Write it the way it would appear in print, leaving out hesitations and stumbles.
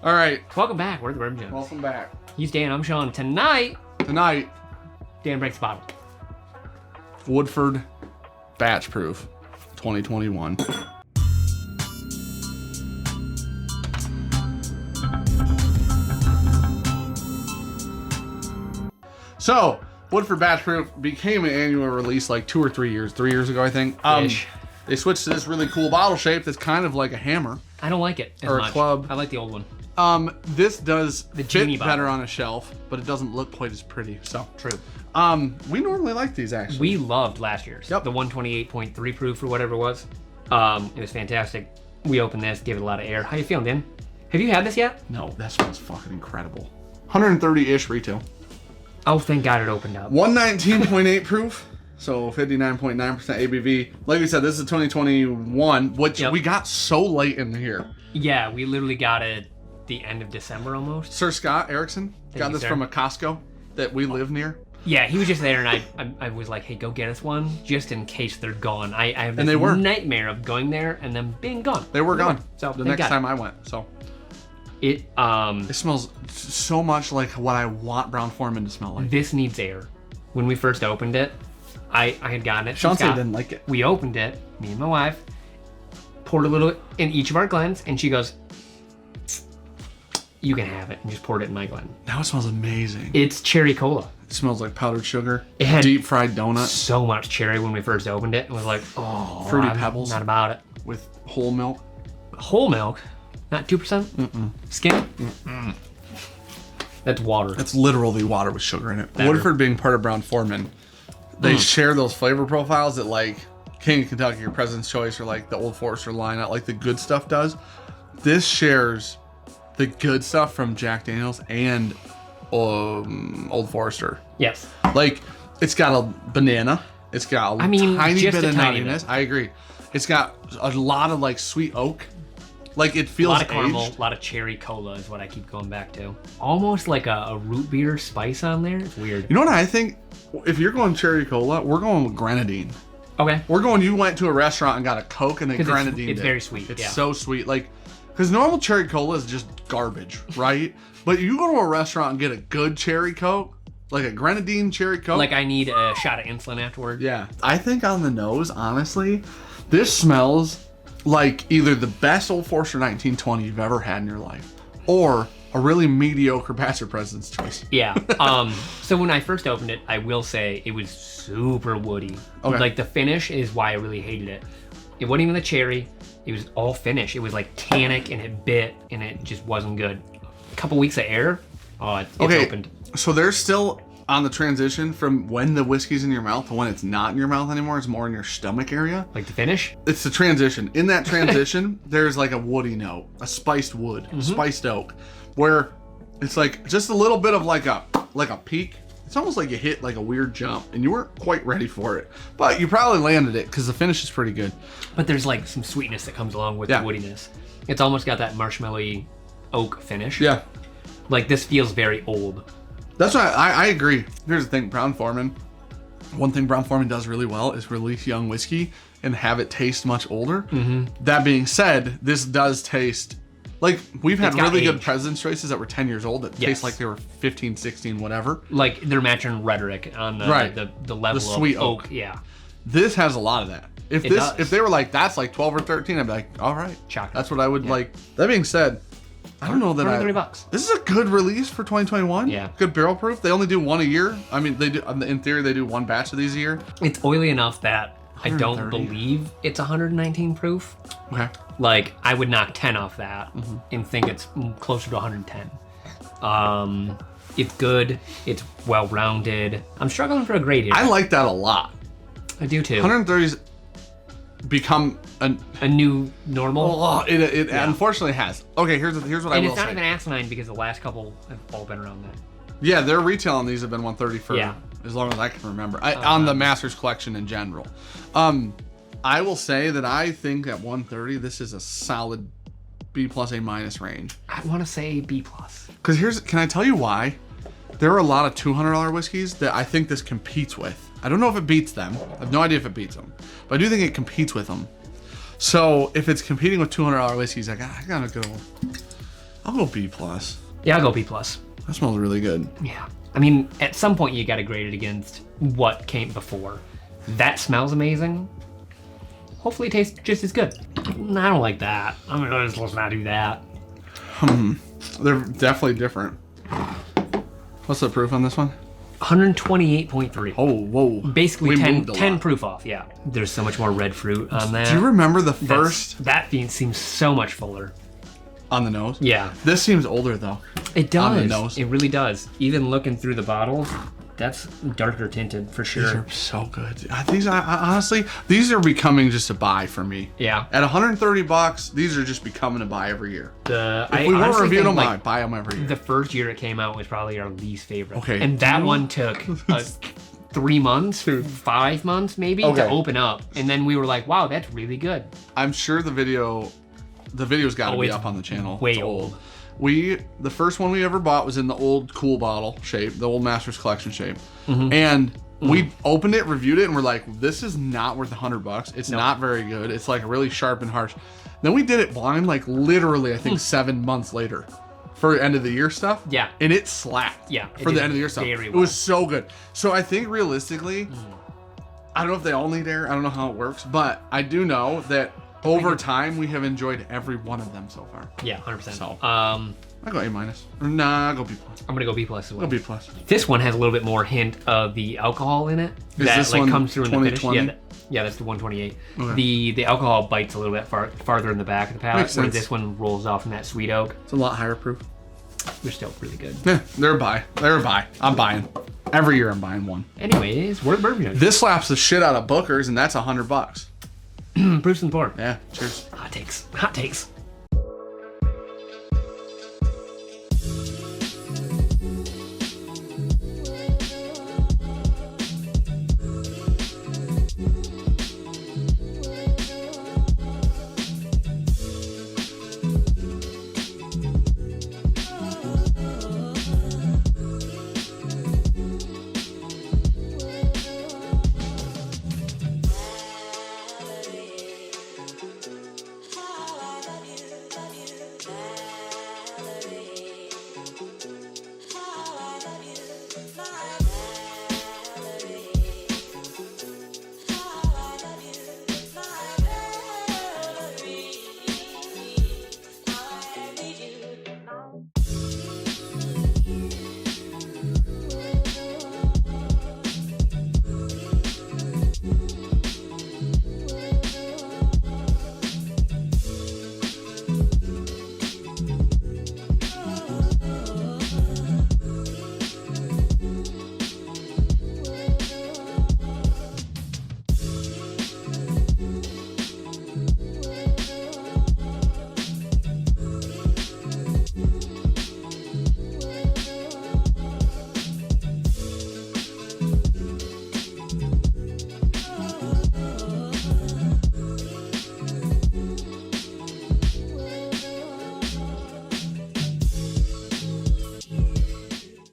All right. Welcome back. We're the Bourbonjunk. Welcome back. He's Dan. I'm Sean. Tonight, Dan breaks the bottle. Woodford Batch Proof 2021. So, Woodford Batch Proof became an annual release like 2 or 3 years. 3 years ago, I think. They switched to this really cool bottle shape that's kind of like a hammer. I don't like it as or much. A club. I like the old one. This does fit bottle. better on a shelf, but it doesn't look quite as pretty. So True. We normally like these actually. We loved last year's. Yep. The 128.3 proof or whatever it was. It was fantastic. We opened this, gave it a lot of air. How you feeling, Dan? Have you had this yet? No, that smells fucking incredible. 130-ish retail. Oh, thank God it opened up. 119.8 proof, so 59.9% ABV. Like we said, this is 2021, which we got so late in here. Yeah, we literally got it the end of December almost. Sir Scott Erickson got this from a Costco that we live near. Yeah, he was just there, and I was like, hey, go get us one, just in case they're gone. I have this they were. nightmare of going there and them being gone. They were gone. So the next time I went, so. It smells so much like what I want Brown-Forman to smell like. This needs air. When we first opened it, I had gotten it. Sean said didn't like it. We opened it, me and my wife, poured a little in each of our Glens, and she goes, you can have it, and just poured it in my Glen. Now it smells amazing. It's cherry cola. It smells like powdered sugar. It had deep fried donut. So much cherry when we first opened it. It was like, oh, Fruity Pebbles. Not about it. With whole milk. Whole milk? Not 2%? Mm-mm. Skim? Mm-mm. That's water. It's literally water with sugar in it. Better. Woodford being part of Brown-Forman, they share those flavor profiles that like King of Kentucky or President's Choice or like the Old Forester line, not like the good stuff does. This shares the good stuff from Jack Daniels and Old Forester. Yes. Like, it's got a banana. It's got a tiny bit of nuttiness. I agree. It's got a lot of like sweet oak. Like, it feels aged. A lot of caramel, aged. a lot of cherry cola is what I keep going back to. Almost like a root beer spice on there. It's weird. You know what I think? If you're going cherry cola, we're going with grenadine. Okay. You went to a restaurant and got a Coke and they grenadine. It's very sweet. It's so sweet. Like, because normal cherry cola is just garbage, right? But you go to a restaurant and get a good cherry Coke, like a grenadine cherry Coke. Like I need a shot of insulin afterward. Yeah. I think on the nose, honestly, this smells like either the best Old Forester 1920 you've ever had in your life, or a really mediocre batch of President's Choice. Yeah. So when I first opened it, I will say it was super woody. Okay. Like the finish is why I really hated it. It wasn't even the cherry. It was all finish. It was like tannic and it bit and it just wasn't good. A couple weeks of air. Oh, it's opened. So there's still on the transition from when the whiskey's in your mouth to when it's not in your mouth anymore. It's more in your stomach area. Like the finish? It's the transition. In that transition, there's like a woody note, a spiced wood, spiced oak, where it's like just a little bit of like a peak. It's almost like you hit like a weird jump and you weren't quite ready for it, but you probably landed it because the finish is pretty good. But there's like some sweetness that comes along with the woodiness. It's almost got that marshmallowy oak finish. Yeah. Like this feels very old. That's why I agree. Here's the thing, Brown-Forman. One thing Brown-Forman does really well is release young whiskey and have it taste much older. That being said, this does taste like we've had really good President's Choices that were 10 years old that taste like they were 15, 16, whatever. Like they're matching rhetoric on the level the sweet of oak. Yeah. This has a lot of that. If they were like that's like 12 or 13, I'd be like, all right, chocolate. That's what I would like. That being said, I don't know that $130. This is a good release for 2021. Yeah. Good barrel proof. They only do one a year. I mean, they do in theory they do one batch of these a year. It's oily enough that I don't believe it's 119 proof. Okay. Like I would knock 10 off that and think it's closer to 110. It's good. It's well rounded. I'm struggling for a grade here. I like that a lot. I do too. 130's become a new normal. Oh, it unfortunately has. Okay, here's what I will say. And it's not even asinine because the last couple have all been around that. Yeah, their retail on these have been 130 for as long as I can remember. On the Masters collection in general. I will say that I think at 130 this is a solid B plus A minus range. I want to say B plus. Because can I tell you why? There are a lot of $200 whiskeys that I think this competes with. I don't know if it beats them. I have no idea if it beats them. But I do think it competes with them. So if it's competing with $200 whiskeys, I gotta go I'll go B plus. Yeah, I'll go B plus. That smells really good. Yeah. I mean, at some point you got to grade it against what came before. That smells amazing. Hopefully it tastes just as good. I don't like that. I'm gonna let's not do that. They're definitely different. What's the proof on this one? 128.3. Oh, whoa. Basically We 10 moved a lot. proof off, yeah. There's so much more red fruit on that. Do you remember the first That bean seems so much fuller. on the nose? Yeah. This seems older though. It does. On the nose. It really does. Even looking through the bottles, that's darker tinted for These sure. are so good. These I honestly, these are becoming just a buy for me. Yeah. At $130, these are just becoming a buy every year. If we weren't honestly reviewing them, think, I buy them every year. the first year it came out was probably our least favorite. Okay. And that one took 3 months, 5 months maybe Okay. to open up. And then we were like, wow, that's really good. I'm sure the video's got to be it's up on the channel. way It's old. The first one we ever bought was in the old cool bottle shape, the old Masters Collection shape. Mm-hmm. And we opened it, reviewed it, and we're like, this is not worth $100. It's not very good. It's like really sharp and harsh. Then we did it blind, like literally, I think 7 months later for end of the year stuff. Yeah. And it slapped. Yeah, it For the did end of the year stuff. very It well. was so good. So I think realistically, I don't know if they all need air. I don't know how it works, but I do know that over time we have enjoyed every one of them so far. Yeah, 100%. So. Um, I go A minus. Nah, I go B plus. I'm gonna go B plus as Go well. B plus. This one has a little bit more hint of the alcohol in it. Is that this like one comes through in the finish. 2020? Yeah, that's the 128. Okay. The alcohol bites a little bit farther in the back of the palate, Makes where sense. this one rolls off in that sweet oak. It's a lot higher proof. They're still really good. Yeah, they're a buy. They're a buy. I'm buying. Every year I'm buying one. Anyways, we're Bourbonjunk. This slaps the shit out of Booker's, and that's $100. Proofs and form. Yeah, cheers. Hot takes. Hot takes.